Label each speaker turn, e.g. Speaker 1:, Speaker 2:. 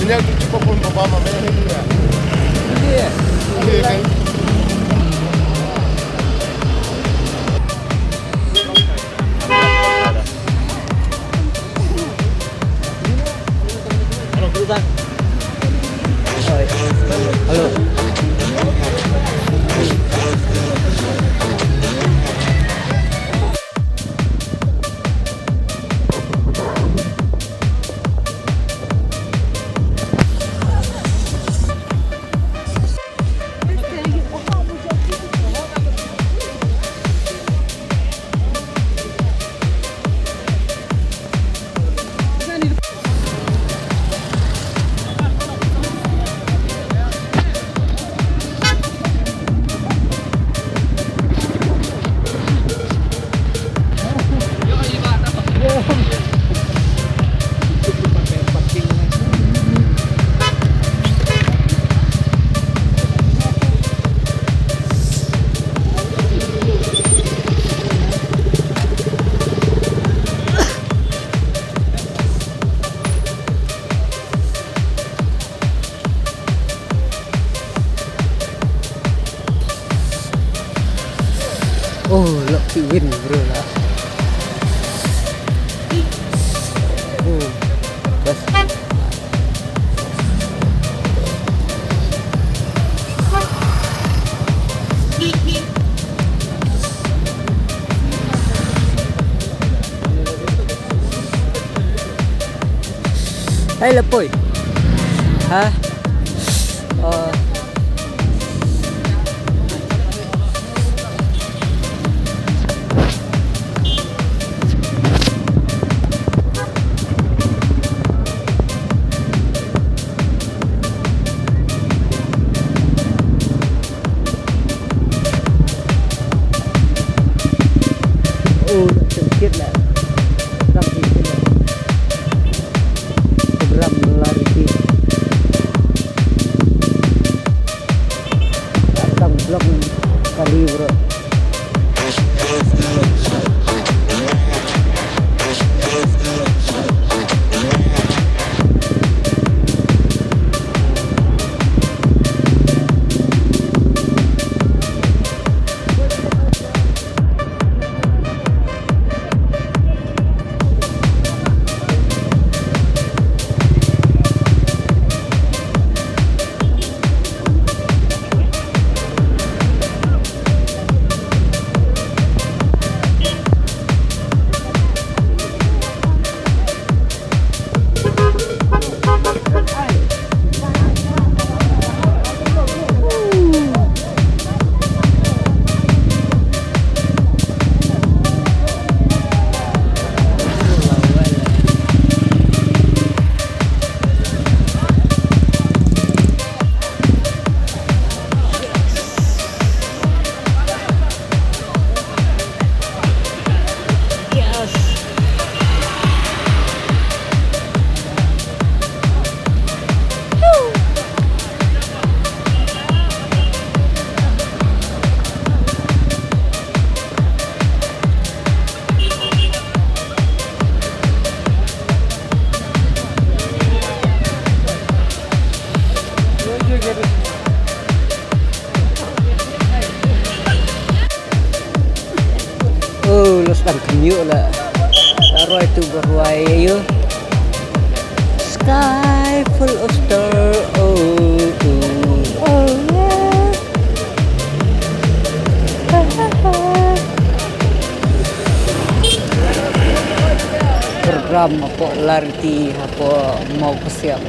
Speaker 1: Ini aku cukup pun bawa mama ini juga.
Speaker 2: Iya.
Speaker 1: Iya kan?
Speaker 2: Halo, Bang. Halo. Oh, lucky win bro lah. Bas. Hai lepoy. Hah? Sedikit lah program Lariti datang blok kali bro. Oh, los dan kenyuk lah. Taruh itu berway you. Sky full of star. Oh, oh, oh yeah. Program apa Lariti apa mawkasiang.